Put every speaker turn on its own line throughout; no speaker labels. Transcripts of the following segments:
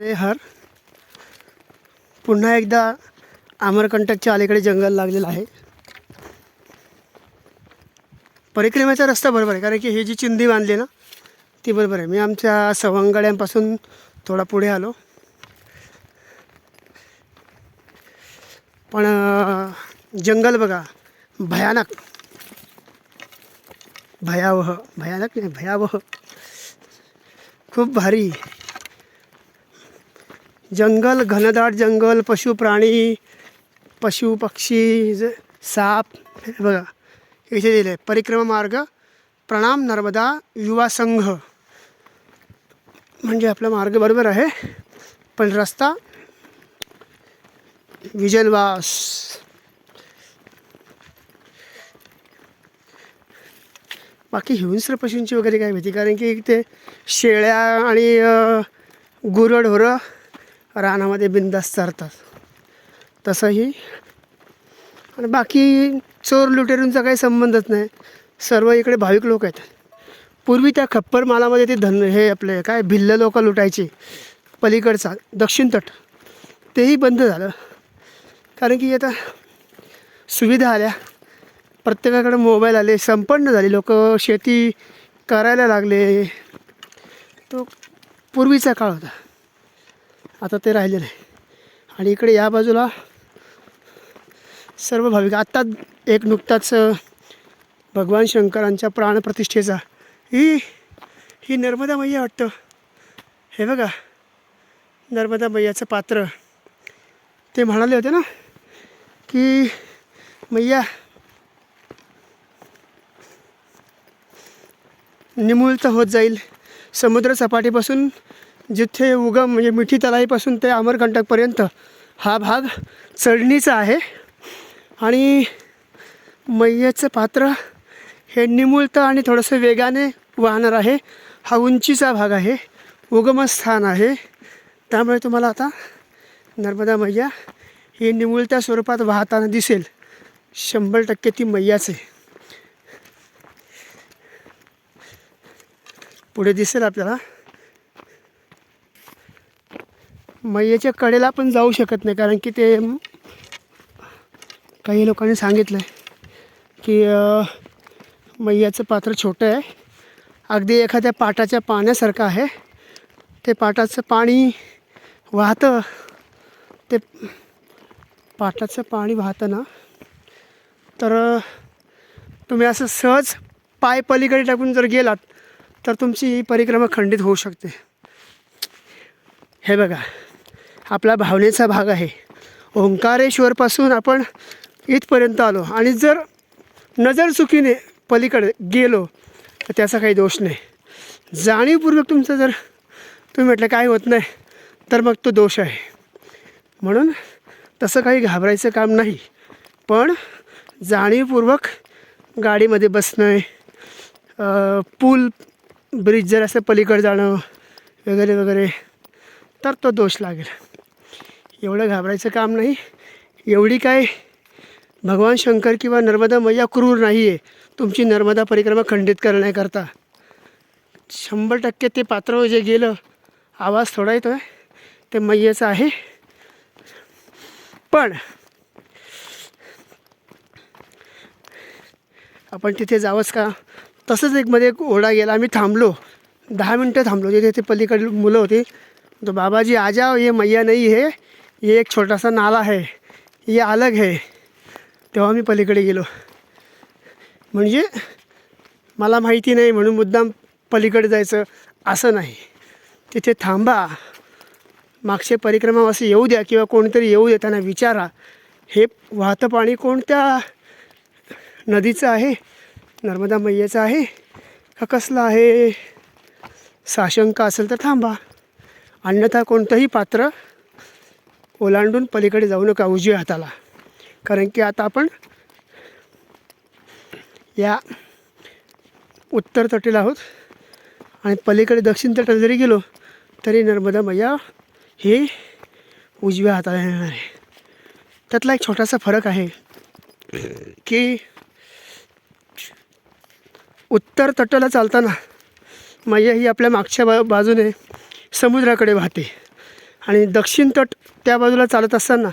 ते हर पुन्हा एकदा अमरकंटकच्या अलीकडे जंगल लागलेलं आहे. परिक्रमेचा रस्ता बरोबर आहे, कारण की ही जी चिंधी बांधली ना ती बरोबर आहे. मी आमच्या सवंगड्यांपासून थोडा पुढे आलो, पण जंगल बघा, भयानक, भयावह, भयानक नाही भयावह, खूप भारी जंगल, घनदाट जंगल, पशु प्राणी, पशु पक्षी, साप. हे बघा इथे दिले परिक्रमा मार्ग प्रणाम नर्मदा युवा संघ. म्हणजे आपला मार्ग बरोबर आहे, पण रस्ता विजनवास. बाकी हिंस्र पशूंची वगैरे काय माहिती, कारण की ते शेळ्या आणि गुरढोरं रानामध्ये बिंदास चरतात. तसंही आणि बाकी चोर लुटेरूंचा काही संबंधच नाही. सर्व इकडे भाविक लोक आहेत. पूर्वी त्या खप्पर मालामध्ये ते हे आपले काय भिल्ल लोक लुटायचे, पलीकडचा दक्षिण तट, तेही बंद झालं. कारण की आता सुविधा आल्या, प्रत्येकाकडे मोबाईल आले, संपन्न झाली, लोक शेती करायला लागले. तो पूर्वीचा काळ होता, आता ते राहिले नाही. आणि इकडे या बाजूला सर्व भाविक. आत्ता एक नुकताच भगवान शंकरांच्या प्राणप्रतिष्ठेचा ही नर्मदा मैया वाटतं. हे बघा नर्मदा मैयाचं पात्र. ते म्हणाले होते ना की मैया निमुळत होत जाईल. समुद्र सपाटीपासून जिथे उगम म्हणजे मिठी तलाईपासून ते अमरकंटकपर्यंत हा भाग चढणीचा आहे. आणि मैयाचं पात्र हे निमुळतं आणि थोडंसं वेगाने वाहणार आहे. हा उंचीचा भाग आहे, उगमस्थान आहे. त्यामुळे तुम्हाला आता नर्मदा मैया ही निमुळत्या स्वरूपात वाहताना दिसेल. 100% ती मैयाच आहे. पुढे दिसेल आपल्याला. मैयाच्या कडेला पण जाऊ शकत नाही, कारण की ते काही लोकांनी सांगितलं आहे की मैयाचं पात्र छोटं आहे, अगदी एखाद्या पाटाच्या पाण्यासारखं आहे. ते पाटाचं पाणी वाहतं, ते पाटाचं पाणी वाहतं ना, तर तुम्ही असं सहज पाय पलीकडे टाकून जर गेलात तर तुमची ही परिक्रमा खंडित होऊ शकते. हे बघा आपला भावनेचा भाग आहे. ओंकारेश्वरपासून आपण इथपर्यंत आलो, आणि जर नजर चुकीने पलीकडे गेलो तर त्याचा काही दोष नाही. जाणीवपूर्वक तुमचं जर तुम्ही म्हटलं काय होत नाही तर मग तो दोष आहे. म्हणून तसं काही घाबरायचं काम नाही. पण जाणीवपूर्वक गाडीमध्ये बसणं, पूल ब्रिज जर असं पलीकडे जाणं वगैरे वगैरे, तर तो दोष लागेल. एवढं घाबरायचं काम नाही. एवढी काय भगवान शंकर किंवा नर्मदा मैया क्रूर नाही आहे तुमची नर्मदा परिक्रमा खंडित करण्याकरता. 100% ते पात्र जे गेलं, आवाज थोडा येतो आहे, ते मैयाचं आहे. पण आपण तिथे जावंच का? तसंच एक ओढा गेला. आम्ही थांबलो, 10 मिनटं थांबलो. तिथे ते पलीकडे मुलं होती. तो बाबाजी आ जाओ, ये मैया नहीं है, ये एक छोटासा नाला है, ये अलग है. तेव्हा मी पलीकडे गेलो. म्हणजे मला माहिती नाही म्हणून मुद्दाम पलीकडे जायचं असं नाही. तिथे थांबा, मागचे परिक्रमावासी येऊ द्या किंवा कोणीतरी येऊ द्या, त्यांना विचारा हे वाहतं पाणी कोणत्या नदीचं आहे, नर्मदा मैयाचं आहे का कसलं आहे. साशंका असेल तर थांबा, अन्यथा कोणतंही पात्र ओलांडून पलीकडे जाऊ नका उजव्या हाताला. कारण की आता आपण या उत्तर तटीला आहोत, आणि पलीकडे दक्षिण तटाला जरी गेलो तरी नर्मदा मैया ही उजव्या हाताला येणार आहे. त्यातला एक छोटासा फरक आहे की उत्तर तटाला चालताना मैया ही आपल्या मागच्या बाजूने समुद्राकडे वाहते, आणि दक्षिण तट त्या बाजूला चालत असताना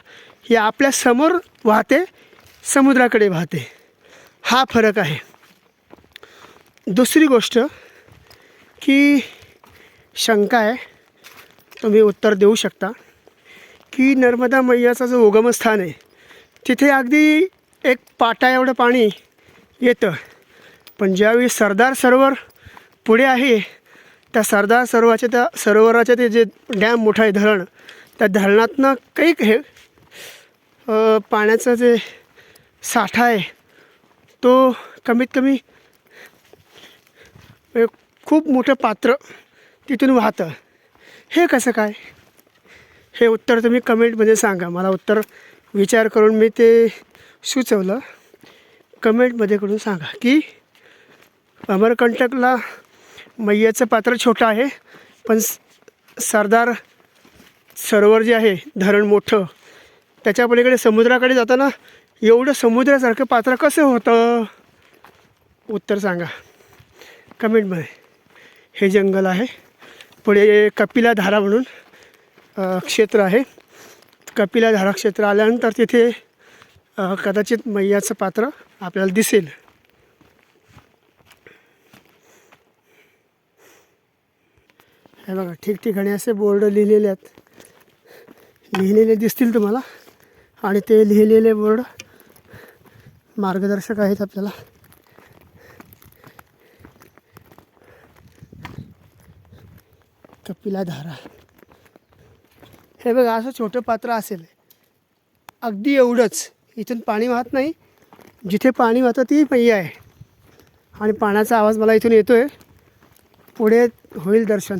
ही आपल्या समोर वाहते, समुद्राकडे वाहते. हा फरक आहे. दुसरी गोष्ट की शंका आहे, तुम्ही उत्तर देऊ शकता की नर्मदा मैयाचा जो उगमस्थान आहे तिथे अगदी एक पाटा एवढं पाणी येतं, पण ज्यावेळी सरदार सरोवर पुढे आहे त्या सरदार सरोवराचे ते जे डॅम मोठा आहे, धरण, त्या धरणातनं काही हे पाण्याचा जे साठा आहे तो कमीत कमी खूप मोठं पात्र तिथून वाहतं. हे कसं काय? हे उत्तर तुम्ही कमेंटमध्ये सांगा. मला उत्तर विचार करून मी ते सुचवलं. कमेंटमध्ये करून सांगा की अमरकंटकला मैयाचं पात्र छोटं आहे, पण सरदार सरोवर जे आहे धरण मोठं, त्याच्या पलीकडे समुद्राकडे जाताना एवढं समुद्रासारखं पात्र कसं होतं? उत्तर सांगा कमेंटमध्ये. हे जंगल आहे, पुढे कपिलाधारा म्हणून क्षेत्र आहे. कपिलाधारा क्षेत्र आल्यानंतर तिथे कदाचित मैयाचं पात्र आपल्याला दिसेल. हे बघा, ठिकठिकाणी असे बोर्ड लिहिलेले आहेत, लिहिलेले दिसतील तुम्हाला, आणि ते लिहिलेले बोर्ड मार्गदर्शक आहेत आपल्याला. कपिलाधारा, हे बघा असं छोटं पात्र असेल, अगदी एवढंच. इथून पाणी वाहत नाही, जिथे पाणी वाहतं ती मैया आहे. आणि पाण्याचा आवाज मला इथून येतो आहे. पुढे होईल दर्शन.